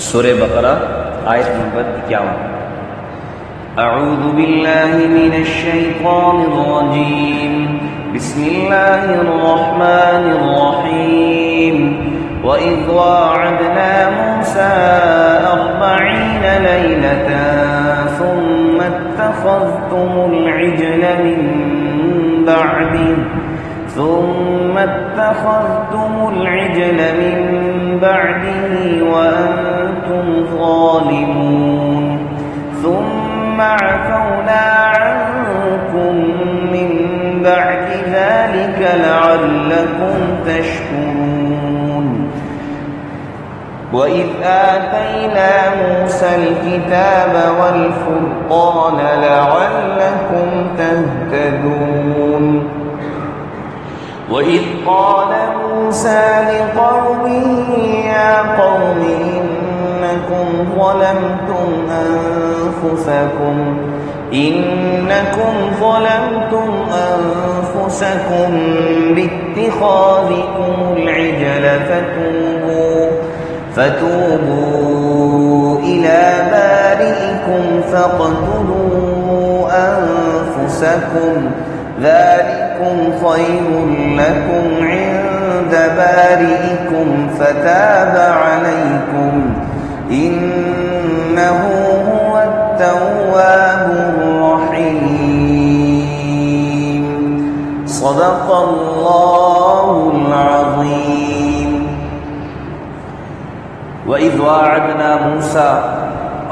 سورہ بقرہ آیت نمبر 51۔ اعوذ باللہ من الشیطان الرجیم، بسم اللہ الرحمن الرحیم۔ وَإِذْ وَاعَدْنَا مُوسَىٰ 40 لَيْلَةً ثُمَّ اتَّخَذْتُمُ الْعِجْلَ مِن بَعْدِهِ وَأَنْتُمْ ظَالِمُونَ ثُمَّ عَفَوْنَا عَنْكُمْ مِنْ بَعْدِ ذَلِكَ لَعَلَّكُمْ تَشْكُرُونَ۔ وَإِذْ آتَيْنَا مُوسَى الْكِتَابَ وَالْفُرْقَانَ لَعَلَّكُمْ تَهْتَدُونَ۔ وَإِذْ قَالَ مُوسَى لِقَوْمِهِ يَا قَوْمِ إِنَّكُمْ ظَلَمْتُمْ أَنفُسَكُمْ بِاتِّخَاذِكُمُ الْعِجْلَ فتوبوا إلى بارئكم فاقتلوا أنفسكم ذلكم خير لكم عند بارئكم فتاب عليكم إنه هو التواب الرحيم۔ صدق اللہ العظیم۔ وَإِذْ وَاعَدْنَا مُوسَىٰ،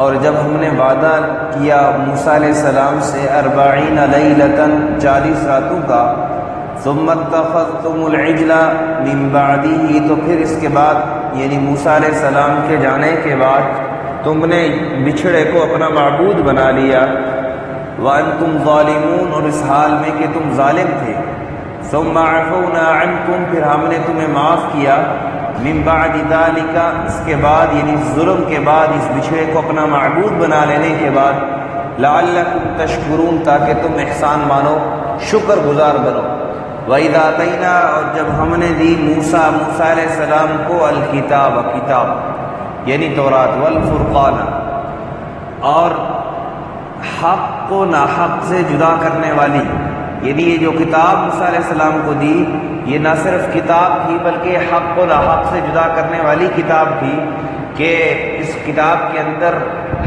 اور جب ہم نے وعدہ کیا موسیٰ علیہ السلام سے 40 لیلۃ 40 راتوں کا، ثُمَّ اتَّخَذْتُمُ الْعِجْلَ مِن بَعْدِهِ، تو پھر اس کے بعد یعنی موسیٰ علیہ السلام کے جانے کے بعد تم نے بچھڑے کو اپنا معبود بنا لیا، وَأَنْتُمْ ظَالِمُونَ، اور اس حال میں کہ تم ظالم تھے، ثُمَّ عَفَوْنَا عَنْكُمْ، پھر ہم نے تمہیں معاف کیا، من بعد ذالک، اس کے بعد یعنی ظلم کے بعد، اس بچھڑے کو اپنا معبود بنا لینے کے بعد، لعلکم تشکرون، تاکہ تم احسان مانو، شکر گزار بنو۔ وَإِذْ آتَيْنَا، اور جب ہم نے دی موسیٰ علیہ السلام کو الکتاب، کتاب یعنی تورات، والفرقان، اور حق کو ناحق سے جدا کرنے والی، یعنی یہ جو کتاب موسیٰ علیہ السلام کو دی، یہ نہ صرف کتاب تھی بلکہ حق کو ناحق سے جدا کرنے والی کتاب تھی، کہ اس کتاب کے اندر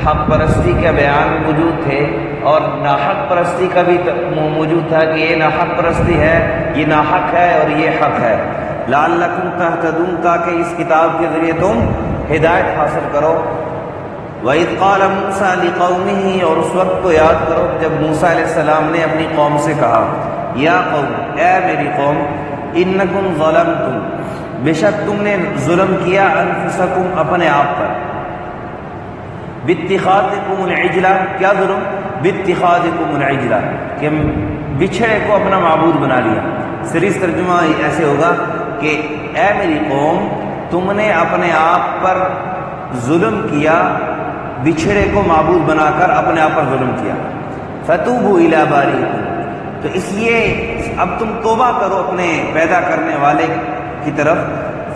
حق پرستی کا بیان موجود تھے اور ناحق پرستی کا بھی موجود تھا، کہ یہ ناحق پرستی ہے، یہ ناحق ہے اور یہ حق ہے، لعلکم تہتدون، تاکہ اس کتاب کے ذریعے تم ہدایت حاصل کرو۔ وَإِذْ قَالَ مُوسَىٰ لِقَوْمِهِ، اور اس وقت کو یاد کرو جب موسیٰ علیہ السلام نے اپنی قوم سے کہا، یا قوم، اے میری قوم، انکم ظلمتم، بے شک تم نے ظلم کیا، انفسکم، اپنے آپ پر، باتخاذکم العجلہ، کیا ظلم؟ باتخاذکم العجلہ، کہ بچھڑے کو اپنا معبود بنا لیا۔ سریح ترجمہ ایسے ہوگا کہ اے میری قوم، تم نے اپنے آپ پر ظلم کیا، بچھڑے کو معبود بنا کر اپنے آپ پر ظلم کیا، فتوبوا الی بارئکم، تو اس لیے اب تم توبہ کرو اپنے پیدا کرنے والے کی طرف،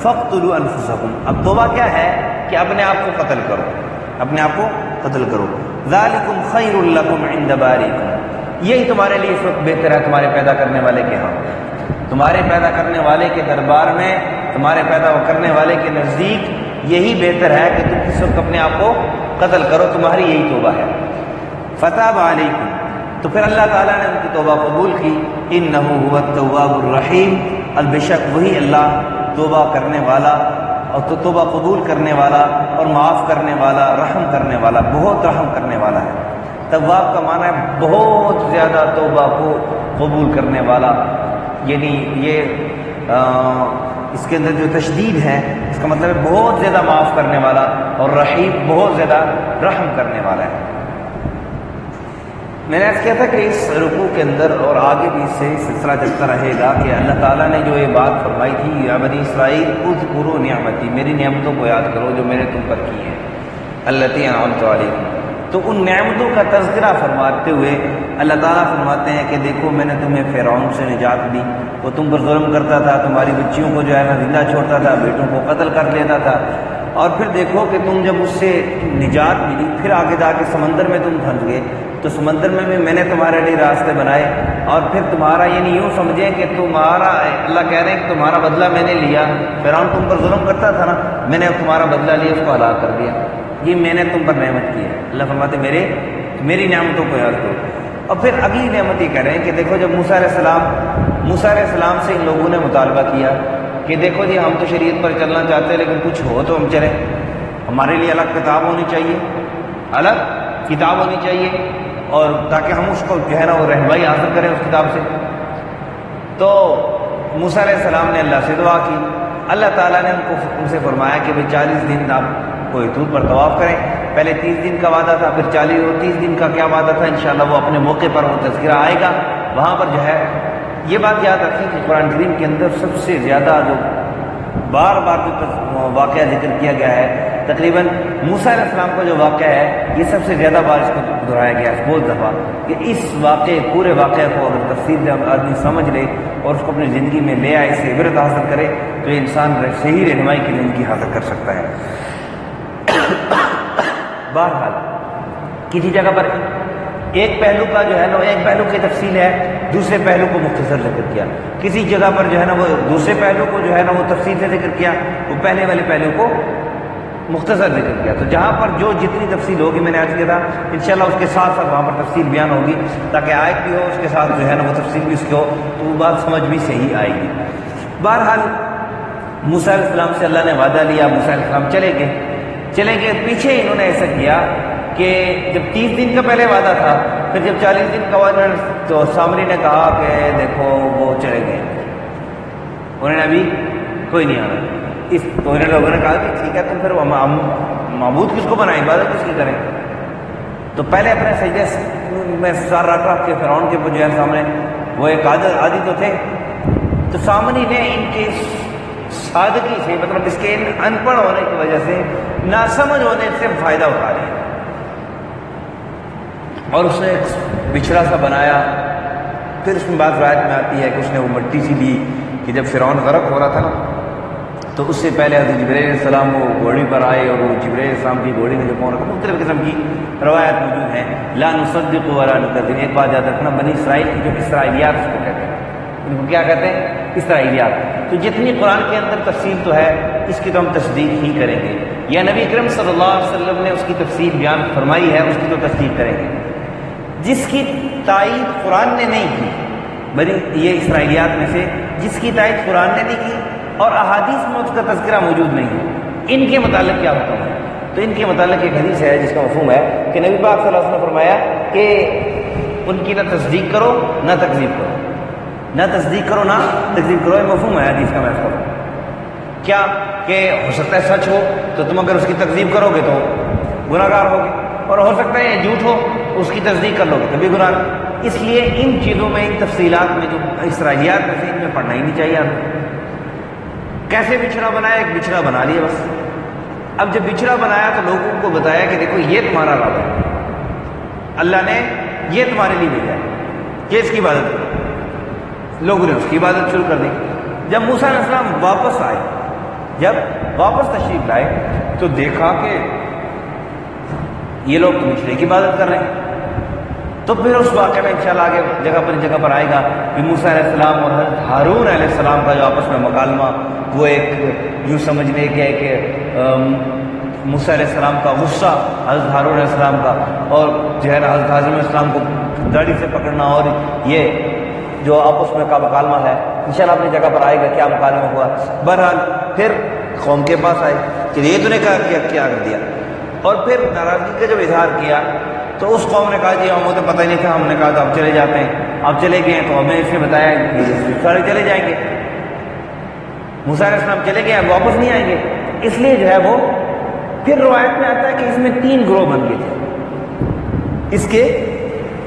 فاقتلوا انفسکم، اب توبہ کیا ہے کہ اپنے آپ کو قتل کرو، اپنے آپ کو قتل کرو، ذالکم خیر لکم عند بارئکم، یہی تمہارے لیے اس وقت بہتر ہے تمہارے پیدا کرنے والے کے ہاں، تمہارے پیدا کرنے والے کے دربار میں، تمہارے پیدا کرنے والے کے نزدیک یہی بہتر ہے کہ تم اس وقت اپنے آپ کو قتل کرو، تمہاری یہی توبہ ہے۔ فتاب علیکم، تو پھر اللہ تعالیٰ نے ان کی توبہ قبول کی، انہ هو التواب الرحیم، البشک وہی اللہ توبہ کرنے والا اور تو توبہ قبول کرنے والا اور معاف کرنے والا، رحم کرنے والا، بہت رحم کرنے والا ہے۔ تواب کا معنی ہے بہت زیادہ توبہ کو قبول کرنے والا، یعنی یہ اس کے اندر جو تشدید ہے اس کا مطلب ہے بہت زیادہ معاف کرنے والا، اور رحیم بہت زیادہ رحم کرنے والا ہے۔ میں نے عرض کیا تھا کہ اس رکوع کے اندر اور آگے بھی اس سے سلسلہ چلتا رہے گا کہ اللہ تعالیٰ نے جو یہ بات فرمائی تھی، یا بنی اسرائیل اذکروا نعمتی، میری نعمتوں کو یاد کرو جو میں نے تم پر کی ہیں، التی انعمت علیکم، تو ان نعمتوں کا تذکرہ فرماتے ہوئے اللہ تعالیٰ فرماتے ہیں کہ دیکھو میں نے تمہیں فرعون سے نجات دی، وہ تم پر ظلم کرتا تھا، تمہاری بچیوں کو جو ہے نا زندہ چھوڑتا تھا، بیٹوں کو قتل کر لیتا تھا، اور پھر دیکھو کہ تم جب اس سے نجات ملی، پھر آگے جا کے سمندر میں تم پھنس گئے، تو سمندر میں بھی میں نے تمہارے لیے راستے بنائے، اور پھر تمہارا یعنی یوں سمجھیں کہ تمہارا، اللہ کہہ رہے ہیں کہ تمہارا بدلہ میں نے لیا، فرعون تم پر ظلم کرتا تھا نا، میں نے تمہارا بدلہ لیا، اس کو ہلاک کر دیا، یہ میں نے تم پر نعمت کی ہے۔ اللہ فرماتے میری نعمتوں کو یاد کرو۔ اور پھر اگلی نعمت یہ کہہ رہے ہیں کہ دیکھو جب موسیٰ علیہ السلام سے ان لوگوں نے مطالبہ کیا کہ دیکھو جی ہم تو شریعت پر چلنا چاہتے ہیں لیکن کچھ ہو تو ہم چلیں، ہمارے لیے الگ کتاب ہونی چاہیے، الگ کتاب ہونی چاہیے، اور تاکہ ہم اس کو جو ہے نا وہ رہنمائی حاصل کریں اس کتاب سے۔ تو موسیٰ علیہ السلام نے اللہ سے دعا کی، اللہ تعالیٰ نے ان سے فرمایا کہ 40 دن آپ کوہ طور پر طواف کریں۔ پہلے 30 دن کا وعدہ تھا، پھر 40 اور 30 دن کا کیا وعدہ تھا، انشاءاللہ وہ اپنے موقع پر وہ تذکرہ آئے گا، وہاں پر جو ہے یہ بات یاد رکھیں کہ قرآن کریم کے اندر سب سے زیادہ جو بار بار جو واقعہ ذکر کیا گیا ہے، تقریباً موسیٰ علیہ السلام کا جو واقعہ ہے یہ سب سے زیادہ بار اس کو دہرایا گیا ہے بہت دفعہ، کہ اس واقعے پورے واقعہ کو اگر تفصیل سے آدمی سمجھ لے اور اس کو اپنی زندگی میں لے آئے، اس سے عبرت حاصل کرے تو یہ انسان صحیح رہنمائی کی زندگی حاصل کر سکتا ہے۔ بہرحال کسی جگہ پر ایک پہلو کا جو ہے نا ایک پہلو کی تفصیل ہے، دوسرے پہلو کو مختصر ذکر کیا، کسی جگہ پر جو ہے نا وہ دوسرے پہلو کو جو ہے نا وہ تفصیل سے ذکر کیا، وہ پہلے والے پہلو کو مختصر ذکر کیا۔ تو جہاں پر جو جتنی تفصیل ہوگی میں نے عرض کیا تھا انشاءاللہ اس کے ساتھ ساتھ وہاں پر تفصیل بیان ہوگی، تاکہ آیت بھی ہو اس کے ساتھ جو ہے نا وہ تفصیل بھی اس کی ہو، تو وہ بات سمجھ بھی صحیح آئے گی۔ بہرحال موسیٰ علیہ السلام سے اللہ نے وعدہ لیا، موسیٰ علیہ السلام چلے گئے پیچھے انہوں نے ایسا کیا کہ جب 30 دن کا پہلے وعدہ تھا، پھر جب 40 دن کا وعدہ تو سامری نے کہا کہ دیکھو وہ چلے گئے، انہوں نے ابھی کوئی نہیں آنا، تو انہوں لوگوں نے کہا کہ ٹھیک ہے تم پھر معبود کس کو بنائیں، عبادت کس کی کریں؟ تو پہلے اپنے سجدے میں سر رکھ کے فرعون کے جو ہے سامنے وہ ایک عادی تو تھے، تو سامری نے ان کے سادگی سے، مطلب اس کے ان پڑھ ہونے کی وجہ سے، ناسمجھ ہونے سے فائدہ اٹھا لیا، اور اس نے ایک بچھڑا سا بنایا۔ پھر اس میں بات روایت میں آتی ہے کہ اس نے وہ مٹی سی لی کہ جب فرعون غرق ہو رہا تھا نا، تو اس سے پہلے حضرت جبرائیل علیہ السلام وہ گھوڑی پر آئے، اور وہ جبرائیل علیہ السلام کی گھوڑی میں جو پاؤں رکھا، مختلف قسم کی روایت موجود ہیں۔ لا نصدق ولا نکذب، ایک بات یاد رکھنا، بنی اسرائیل کی جو اسرائیلیات اس کو کہتے ہیں، ان کو کیا کہتے ہیں؟ اسرائیلیات۔ تو جتنی قرآن کے اندر تفصیل تو ہے اس کی تو ہم تصدیق ہی کریں گے، یا نبی اکرم صلی اللہ علیہ وسلم نے اس کی تفصیل بیان فرمائی ہے، اس کی تو تصدیق کریں گے۔ جس کی تائید قرآن نے نہیں کی، بنی یہ اسرائیلیات میں سے جس کی تائید قرآن نے نہیں کی اور احادیث میں اس کا تذکرہ موجود نہیں ہے، ان کے متعلق کیا حکم ہے؟ تو ان کے متعلق ایک حدیث ہے جس کا مفہوم ہے کہ نبی پاک صلی اللہ علیہ وسلم نے فرمایا کہ ان کی نہ تصدیق کرو نہ تکذیب کرو، نہ تصدیق کرو نہ تکذیب کرو، یہ مفہوم ہے حدیث کا۔ میں اس کو کیا کہ ہو سکتا ہے سچ ہو تو تم اگر اس کی تکذیب کرو گے تو گناہ گار ہوگے، اور ہو سکتا ہے یہ جھوٹ ہو اس کی تصدیق کر لو گے تبھی گناہ۔ اس لیے ان چیزوں میں، ان تفصیلات میں جو اسرائیلیات میں سے، ان میں پڑھنا ہی نہیں چاہیے آپ۔ کیسے بچھڑا بنایا؟ ایک بچھڑا بنا لیا بس۔ اب جب بچھڑا بنایا تو لوگوں کو بتایا کہ دیکھو یہ تمہارا رب ہے، اللہ نے یہ تمہارے لیے بھیجا ہے کہ اس کی عبادت کرو۔ لوگوں نے اس کی عبادت شروع کر دی۔ جب موسیٰ علیہ السلام واپس آئے، جب واپس تشریف لائے تو دیکھا کہ یہ لوگ تو بچھڑے کی عبادت کر رہے ہیں۔ تو پھر اس واقعے میں انشاءاللہ آگے جگہ پر آئے گا کہ موسیٰ علیہ السلام اور حضرت ہارون علیہ السلام کا جو آپس میں مکالمہ، وہ ایک یوں سمجھ لے کہ موسیٰ علیہ السلام کا غصہ حضرت ہارون علیہ السلام کا، اور جو ہے نا حضرت ہارون علیہ السلام کو داڑھی سے پکڑنا، اور یہ جو آپس میں کا مکالمہ ہے انشاءاللہ اپنی جگہ پر آئے گا کیا مکالمہ ہوا۔ بہرحال پھر قوم کے پاس آئے کہ یہ تو نے کہا کیا کر دیا، اور پھر ناراضگی کا جب اظہار کیا تو اس قوم نے کہا جی ہمیں تو پتہ ہی نہیں تھا، ہم نے کہا تو اب چلے جاتے ہیں، اب چلے گئے ہیں تو ہمیں اس نے بتایا کہ سارے چلے جائیں گے، موسیٰ علیہ السلام چلے گئے اب واپس نہیں آئیں گے، اس لیے جو ہے وہ پھر روایت میں آتا ہے کہ اس میں 3 گروہ بن گئے تھے، اس کے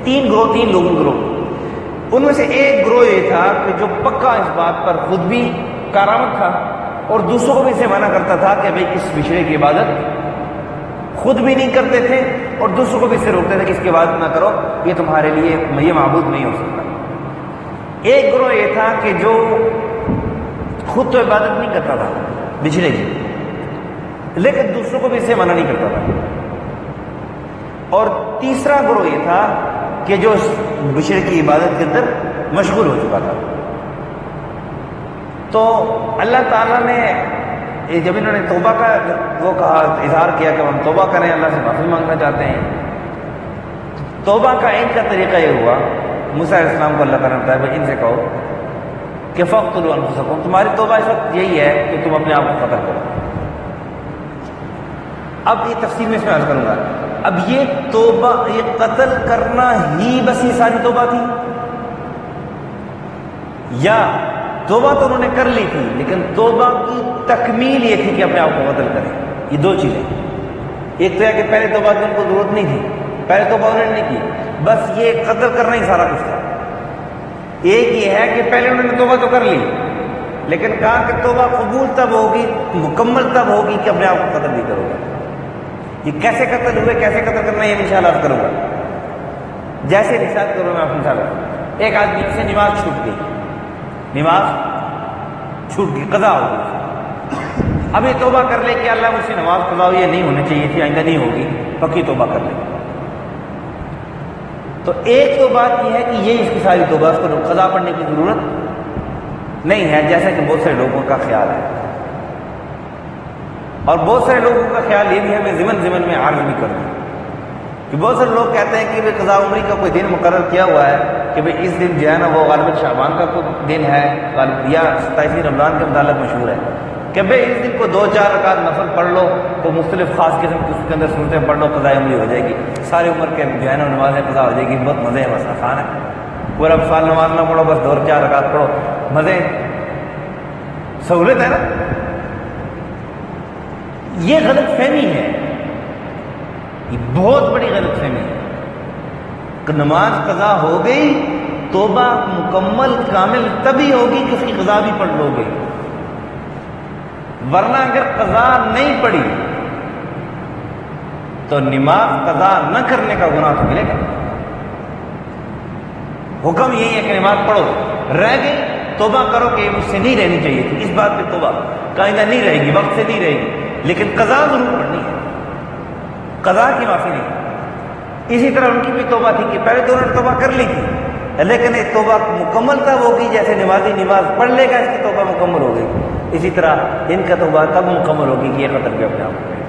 3 گروہ، 3 لوگوں گروہ۔ ان میں سے ایک گروہ یہ تھا کہ جو پکا اس بات پر خود بھی کارآمد تھا اور دوسروں کو بھی اسے منع کرتا تھا کہ بھائی اس بچھڑے کی عبادت خود بھی نہیں کرتے تھے اور دوسروں کو بھی اسے روکتے تھے کہ اس کی عبادت نہ کرو، یہ تمہارے لیے یہ معبود نہیں ہو سکتا۔ ایک گروہ یہ تھا کہ جو خود تو عبادت نہیں کرتا تھا بچھڑے کی، لیکن دوسروں کو بھی اس سے منع نہیں کرتا تھا. اور تیسرا گروہ یہ تھا کہ جو بشر کی عبادت کے اندر مشغول ہو چکا تھا. تو اللہ تعالیٰ نے جب انہوں نے توبہ کا وہ کہا، اظہار کیا کہ ہم توبہ کریں، اللہ سے معافی مانگنا چاہتے ہیں، توبہ کا ان کا طریقہ یہ ہوا، موسیٰ علیہ السلام کو اللہ تعالیٰ نے بتایا ان سے کہو کہ فاقتلوا انفسکم، تمہاری توبہ اس وقت یہی ہے کہ تم اپنے آپ کو قتل کرو. اب یہ تفصیل میں اس میں عرض کروں گا. اب یہ توبہ، یہ قتل کرنا ہی بس یہ ساری توبہ تھی، یا توبہ تو انہوں نے کر لی تھی لیکن توبہ کی تکمیل یہ تھی کہ اپنے آپ کو قتل کریں؟ یہ دو چیزیں. ایک تو ہے کہ پہلے توبہ کی ان کو ضرورت نہیں تھی، پہلے توبہ انہوں نے نہیں کی، بس یہ قتل کرنا ہی سارا کچھ تھا. ایک یہ ہے کہ پہلے انہوں نے توبہ تو کر لی لیکن کہا کہ توبہ قبول تب ہوگی، مکمل تب ہوگی کہ اپنے آپ کو قتل بھی کرو گے. یہ کیسے قتل ہوئے، کیسے قتل کرنا، یہ انشاءاللہ عرض کروں گا. جیسے مثال کروں میں آپ انشاءاللہ، ایک آدمی سے نماز چھوٹ گئی، نماز چھوٹ گئی، قضا ہو گئی. اب یہ توبہ کر لے کہ اللہ مجھ سے نماز قضا ہوئی، یہ نہیں ہونی چاہیے تھی، آئندہ نہیں ہوگی، پکی توبہ کر لے. تو ایک تو بات یہ ہے کہ یہ اس کی ساری توبہ، اس کو قضا پڑھنے کی ضرورت نہیں ہے، جیسا کہ بہت سارے لوگوں کا خیال ہے. اور بہت سارے لوگوں کا خیال یہ بھی ہے، میں ضمن میں عرض بھی کر دوں کہ بہت سارے لوگ کہتے ہیں کہ قضا عمری کا کوئی دن مقرر کیا ہوا ہے کہ بھئی اس دن جو ہے نا وہ غالباً شعبان کا کوئی دن ہے، یا 27 رمضان کے متعلق مشہور ہے کہ بھئی اس دن کو 2-4 رکعت نفل پڑھ لو تو مختلف خاص قسم کی اس کے اندر صورتیں پڑھ لو، قضا عمری ہو جائے گی، ساری عمر کے جو ہے نا نمازیں قضا ہو جائے گی. بہت مزے ہیں، بس آسان ہے، پورا سال نماز نہ پڑھو، بس 2-4 رکعت پڑھو، مزے، سہولت ہے نا. یہ غلط فہمی ہے، یہ بہت بڑی غلط فہمی ہے کہ نماز قضا ہو گئی، توبہ مکمل کامل تبھی ہوگی کہ اس کی قضا بھی پڑھ لو گے، ورنہ اگر قضا نہیں پڑھی تو نماز قضا نہ کرنے کا گناہ تو ملے گا. حکم یہی ہے کہ نماز پڑھو، رہ گئی توبہ کرو کہ یہ مجھ سے نہیں رہنی چاہیے تھی، اس بات پہ توبہ آئندہ نہیں رہے گی، وقت سے نہیں رہے گی، لیکن قضا ضرور پڑھنی ہے، قضا کی معافی نہیں. اسی طرح ان کی بھی توبہ تھی کہ پہلے تو انہوں نے توبہ کر لی تھی لیکن ایک توبہ مکمل تب ہوگی جیسے نمازی نماز پڑھ لے گا اس کی توبہ مکمل ہو گئی، اسی طرح ان کا توبہ تب مکمل ہوگی کہ یہ قتل بھی اپنے آپ کو کرے.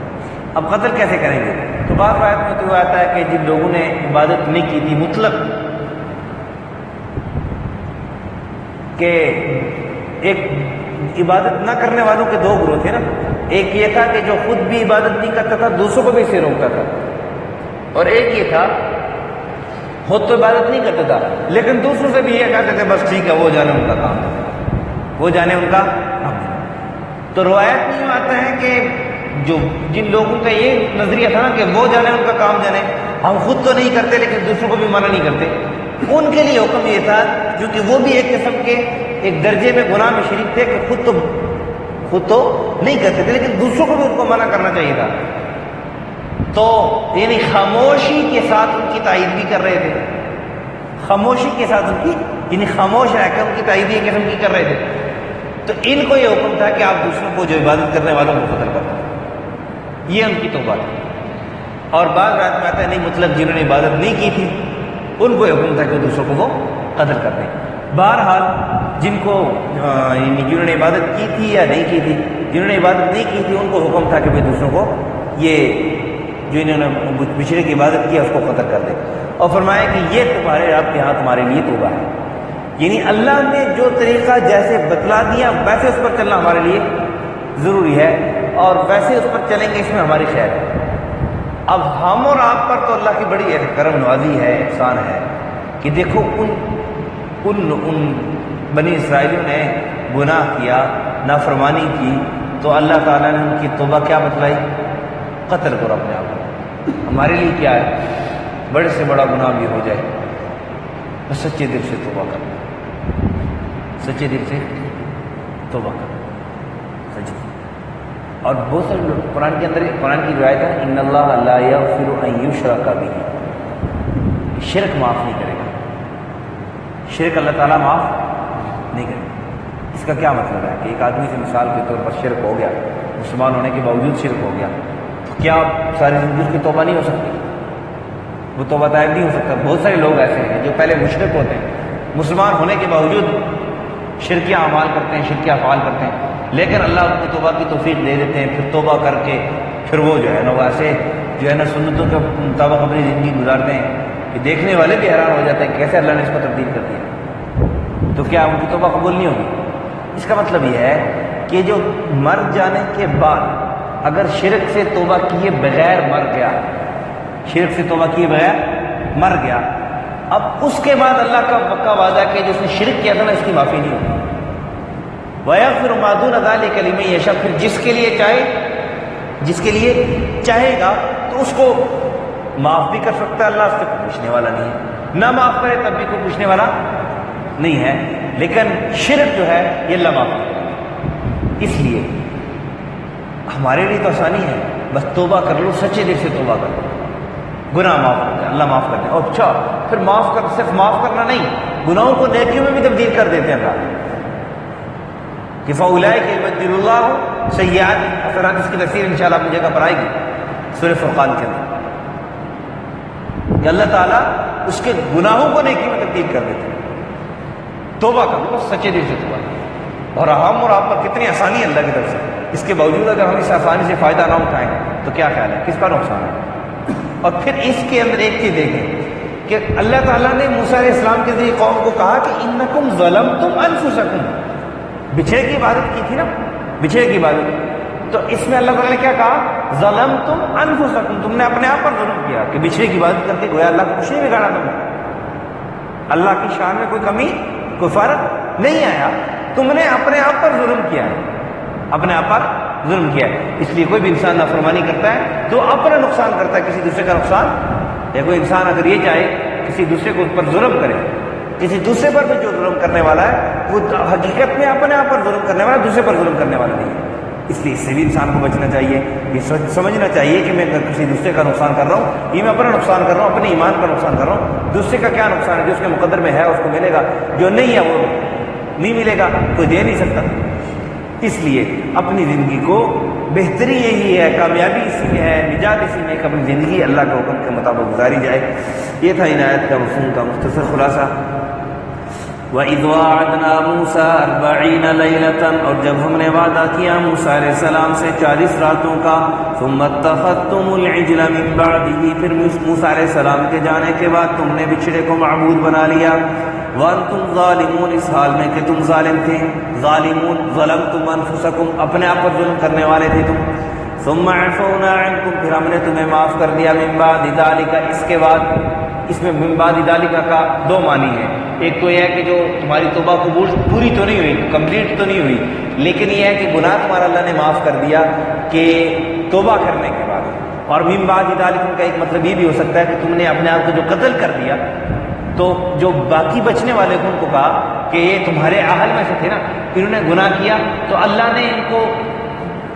اب قتل کیسے کریں گے؟ تو بعض روایت میں تو آتا ہے کہ جن لوگوں نے عبادت نہیں کی تھی مطلق، کہ ایک عبادت نہ کرنے والوں کے 2 گروہ تھے نا. ایک یہ تھا کہ جو خود بھی عبادت نہیں کرتا تھا، دوسروں کو بھی اسے روکتا تھا، اور ایک یہ تھا خود تو عبادت نہیں کرتا تھا لیکن دوسروں سے بھی یہ کہتے تھے بس ٹھیک ہے وہ جانے ان کا کام ہے، وہ جانے ان کا کام ہے. تو روایت میں یہ آتا ہے کہ جو جن لوگوں کا یہ نظریہ تھا نا کہ وہ جانے ان کا کام جانے، ہم خود تو نہیں کرتے لیکن دوسروں کو بھی منع نہیں کرتے، ان کے لیے حکم یہ تھا کیونکہ وہ بھی ایک قسم کے ایک درجے میں گناہ میں شریک تھے کہ خود تو نہیں کرتے تھے لیکن دوسروں کو بھی ان کو منع کرنا چاہیے تھا. تو یعنی خاموشی کے ساتھ ان کی تائید بھی کر رہے تھے، خاموشی کے ساتھ ان کی، یعنی خاموش رہ کر ان کی تائید ایک قسم کی کر رہے تھے. تو ان کو یہ حکم تھا کہ آپ دوسروں کو جو عبادت کرنے والوں کو قتل کرو، یہ ان کی توبہ تھی. اور بعض رات میں آتا ہے نہیں مطلق جنہوں نے عبادت نہیں کی تھی ان کو حکم تھا کہ دوسروں کو وہ قتل کر دیں. بہرحال جن کو یعنی جنہوں نے عبادت کی تھی یا نہیں کی تھی، جنہوں نے عبادت نہیں کی تھی ان کو حکم تھا کہ بھائی دوسروں کو یہ جو انہوں نے بچڑے کی عبادت کی ہے اس کو قتل کر دے. اور فرمایا کہ یہ تمہارے رب کے ہاں تمہارے لیے توبہ ہے، یعنی اللہ نے جو طریقہ جیسے بتلا دیا ویسے اس پر چلنا ہمارے لیے ضروری ہے اور ویسے اس پر چلیں گے، اس میں ہماری خیر ہے. اب ہم اور آپ پر تو اللہ کی بڑی کرم نوازی ہے، احسان ہے کہ دیکھو ان بنی اسرائیلیوں نے گناہ کیا، نافرمانی کی، تو اللہ تعالیٰ نے ان کی توبہ کیا بتلائی؟ قتل کرو اپنے آپ کو. ہمارے لیے کیا ہے؟ بڑے سے بڑا گناہ بھی ہو جائے تو سچے دل سے توبہ کرو، سچے دل سے توبہ کرو سچے. اور بہت سارے لوگ قرآن کے اندر، قرآن کی روایت ہے ان اللہ لا یغفر ان یشرک بہ، شرک معاف نہیں کرے گا، شرک اللہ تعالیٰ معاف نہیں کرے گا. اس کا کیا مطلب ہے کہ ایک آدمی سے مثال کے طور پر شرک ہو گیا، مسلمان ہونے کے باوجود شرک ہو گیا، تو کیا ساری زندگی کی توبہ نہیں ہو سکتی؟ وہ توبہ طائب نہیں ہو سکتا؟ بہت سارے لوگ ایسے ہیں جو پہلے مشرک ہوتے ہیں، مسلمان ہونے کے باوجود شرکیہ اعمال کرتے ہیں، شرکیہ افعال کرتے ہیں، لیکن اللہ ان کو توبہ کی توفیق دے دیتے ہیں، پھر توبہ کر کے پھر وہ جو ہے نا وہ ایسے جو ہے نا سنتوں کے مطابق اپنی زندگی گزارتے ہیں کہ دیکھنے والے بھی حیران ہو جاتے ہیں کہ کیسے اللہ نے اس کو تبدیل کر دیا۔ تو کیا ان کی توبہ قبول نہیں ہوگی؟ اس کا مطلب یہ ہے کہ جو مر جانے کے بعد اگر شرک سے توبہ کیے بغیر مر گیا، شرک سے توبہ کیے بغیر مر گیا، اب اس کے بعد اللہ کا پکا وعدہ کہ جس نے شرک کیا تھا نا اس کی معافی نہیں ہوگی۔ وَيَغْفِرُ مَا دُونَ ذَلِكَ لِمَن يَشَاءُ، پھر جس کے لیے چاہے گا تو اس کو معاف بھی کر سکتا ہے اللہ، اس سے پوچھنے والا نہیں ہے، نہ معاف کرے تب بھی کوئی پوچھنے والا نہیں ہے، لیکن شرک جو ہے یہ اللہ معاف نہیں کرے۔ اس لیے ہمارے لیے تو آسانی ہے، بس توبہ کر لو، سچے دل سے توبہ کر لو، گناہ معاف کر دے، اللہ معاف کر دے۔ اور اچھا پھر صرف معاف کرنا نہیں، گناہوں کو نیکیوں میں بھی تبدیل کر دیتے ہیں اللہ کہ فَأُولَئِكَ يُبَدِّلُ اللَّهُ سَيِّئَاتِهِمْ حسنات۔ اس کی تفسیر انشاءاللہ اپنی جگہ پر آئے گی سورہ فرقان کے اندر، کہ اللہ تعالیٰ اس کے گناہوں کو نیکی میں تبدیل کر دیتے ہیں۔ توبہ کر لو، سچے دل سے توبہ، اور ہم اور آپ پر کتنی آسانی ہے اللہ کی طرف سے، اس کے باوجود اگر ہم اس آسانی سے فائدہ نہ اٹھائیں تو کیا خیال ہے کس کا نقصان ہے؟ اور پھر اس کے اندر ایک چیز دیکھیں کہ اللہ تعالیٰ نے موسیٰ علیہ السلام کے ذریعے قوم کو کہا کہ انکم ظلمتم انفسکم، بچھڑے کی عبادت کی تھی نا، بچھڑے کی عبادت، تو اس میں اللہ تعالیٰ نے کیا کہا؟ ظلمتم انفسکم، تم نے اپنے آپ پر ظلم کیا، کہ بچھڑے کی عبادت کر کے گویا اللہ کو کچھ نہیں بگاڑا تم نے، اللہ کی شان میں کوئی کمی کوئی فرق نہیں آیا، تم نے اپنے آپ پر ظلم کیا ہے، اپنے آپ پر ظلم کیا ہے۔ اس لیے کوئی بھی انسان نافرمانی کرتا ہے تو اپنا نقصان کرتا ہے، کسی دوسرے کا نقصان۔ یا کوئی انسان اگر یہ چاہے کسی دوسرے کو پر ظلم کرے، کسی دوسرے پر بھی جو ظلم کرنے والا ہے وہ حقیقت میں اپنے آپ پر ظلم کرنے والا ہے، دوسرے پر ظلم کرنے والا نہیں ہے۔ اس لیے اس سے بھی انسان کو بچنا چاہیے، یہ سمجھنا چاہیے کہ میں اگر کسی دوسرے کا نقصان کر رہا ہوں، یہ میں اپنا نقصان کر رہا ہوں، اپنے ایمان کا نقصان کر رہا ہوں، دوسرے کا کیا نقصان ہے؟ جو اس کے مقدر میں ہے اس کو ملے گا، جو نہیں ہے وہ نہیں ملے گا، کوئی دے نہیں سکتا۔ اس لیے اپنی زندگی کو بہتری یہی ہے، کامیابی اسی میں ہے، نجات اسی میں کہ اپنی زندگی اللہ کے حکم کے مطابق گزاری جائے۔ یہ تھا ان آیت کا مفہوم کا مختصر خلاصہ۔ وَإِذْ وَاعَدْنَا مُوسَىٰ 40 لَيْلَةً، اور جب ہم نے وعدہ کیا موسیٰ علیہ السلام سے 40 راتوں کا، ثُمَّ اتَّخَذْتُمُ الْعِجْلَ مِن بَعْدِهِ، پھر موسیٰ علیہ السلام کے جانے کے بعد تم نے بچھڑے کو معبود بنا لیا، وَأَنْتُمْ ظَالِمُونَ، اس حال میں کہ تم ظالم تھے، ظالمون ظلمتم انفسکم، اپنے آپ پر ظلم کرنے والے تھے تم۔ ثُمَّ عَفَوْنَا عَنْكُمْ، پھر ہم نے تمہیں معاف کر دیا، مِن بَعْدِ ذَلِكَ، اس کے بعد۔ اس میں من بعد ذالک کا دو معنی ہے، ایک تو یہ ہے کہ جو تمہاری توبہ قبول پوری تو نہیں ہوئی، کمپلیٹ تو نہیں ہوئی، لیکن یہ ہے کہ گناہ تمہارا اللہ نے معاف کر دیا کہ توبہ کرنے کے بعد۔ اور من بعد ذالک کا ایک مطلب یہ بھی ہو سکتا ہے کہ تم نے اپنے آپ کو جو قتل کر دیا، تو جو باقی بچنے والے ان کو کہا کہ یہ تمہارے اہل میں سے تھے نا، انہوں نے گناہ کیا تو اللہ نے ان کو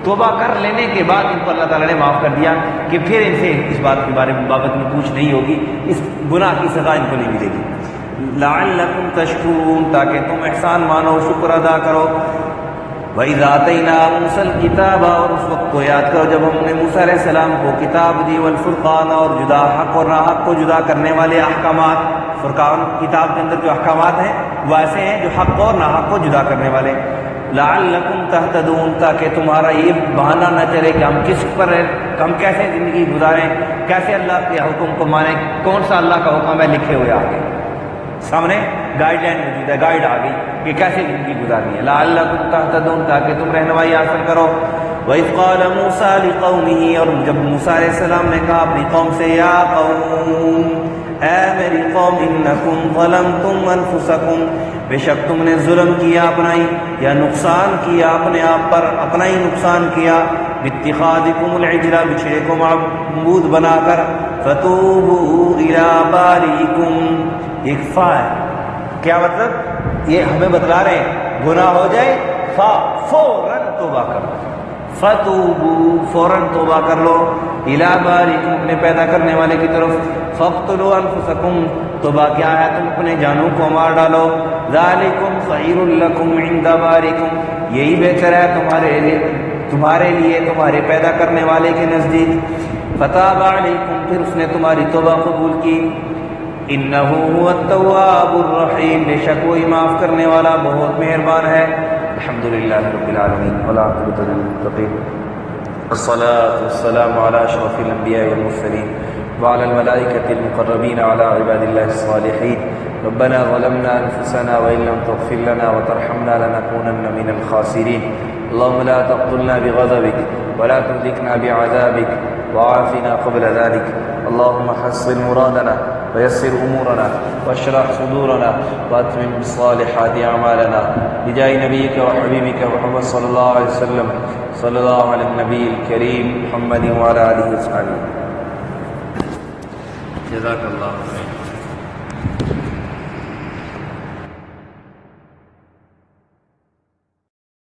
توبہ کر لینے کے بعد ان کو اللہ تعالیٰ نے معاف کر دیا کہ پھر ان سے اس بات کے بابت میں پوچھ نہیں ہوگی، اس گناہ کی سزا ان کو نہیں ملے گی۔ لعلکم تشکرون، تاکہ تم احسان مانو، شکر ادا کرو۔ وَإِذَا آتَيْنَا مُوسَى الْكِتَابَ، اور اس وقت کو یاد کرو جب ہم نے موسیٰ علیہ السلام کو کتاب دی، والفرقان، اور جدا حق اور ناحق کو جدا کرنے والے احکامات۔ فرقان کتاب کے اندر جو احکامات ہیں وہ ایسے ہیں جو حق اور ناحق کو جدا کرنے والے۔ لعلکم تہتدون، تاکہ تمہارا یہ بہانہ نہ چلے کہ ہم کس پر ہم کیسے زندگی گزاریں، کیسے اللہ کے حکم کو مانیں، کون سا اللہ کا حکم ہے لکھے ہوئے آگے سامنے گائیڈ لائن موجود ہے، گائیڈ آ گئی کہ کیسے زندگی گزارنی ہے۔ لعلکم تہتدون، تاکہ تم رہنمائی حاصل کرو۔ وَإِذْ قَالَ مُوسَىٰ لِقَوْمِهِ، اور جب موسیٰ علیہ السلام نے کہا اپنی قوم سے، یا قوم، اے میری قوم، انکم ظلمتم انفسکم، بے شک تم نے ظلم کیا اپنا ہی، یا نقصان کیا اپنے آپ پر، اپنا ہی نقصان کیا، باتخاذکم العجل، بچھڑے کو معبود بنا کر، فتوبوا الی باریکم، ایک فا ہے، کیا مطلب؟ یہ ہمیں بتلا رہے ہیں گناہ ہو جائے فوراً توبہ کر لو، فتوبوا، فوراً توبہ کر لو، الی باریکم، اپنے پیدا کرنے والے کی طرف، فاقتلوا انفسکم، توبہ کیا ہے؟ تم اپنے جانوں کو مار ڈالو، ذالکم خیر لکم عند باریکم، یہی بہتر ہے تمہارے لیے تمہارے لیے تمہارے پیدا کرنے والے کے نزدیک۔ فتاب علیکم، پھر اس نے تمہاری توبہ قبول کی۔ انہ هو التواب الرحیم، بے شک وہی معاف کرنے والا بہت مہربان ہے۔ الحمدللہ رب العالمین والعاقبۃ للمتقین، الصلاۃ والسلام علی اشرف الانبیاء والمرسلین وعلى الملائکة المقربین وعلى عباد اللہ الصالحین۔ ربنا ظلمنا انفسنا وان لم تغفر لنا وترحمنا لنكونن من الخاسرین۔ اللهم لا تقتلنا بغضبك ولا تهلكنا بعذابك وعافنا قبل ذلك۔ اللهم حصل مرادنا ويسر أمورنا واشرح صدورنا وأتمم بالصالحات أعمالنا بجاه نبيك وحبيبك محمد صلى الله عليه وسلم۔ صلى الله على النبي الكريم محمد وعلى آله وصحبه۔ جزاك الله خيرا۔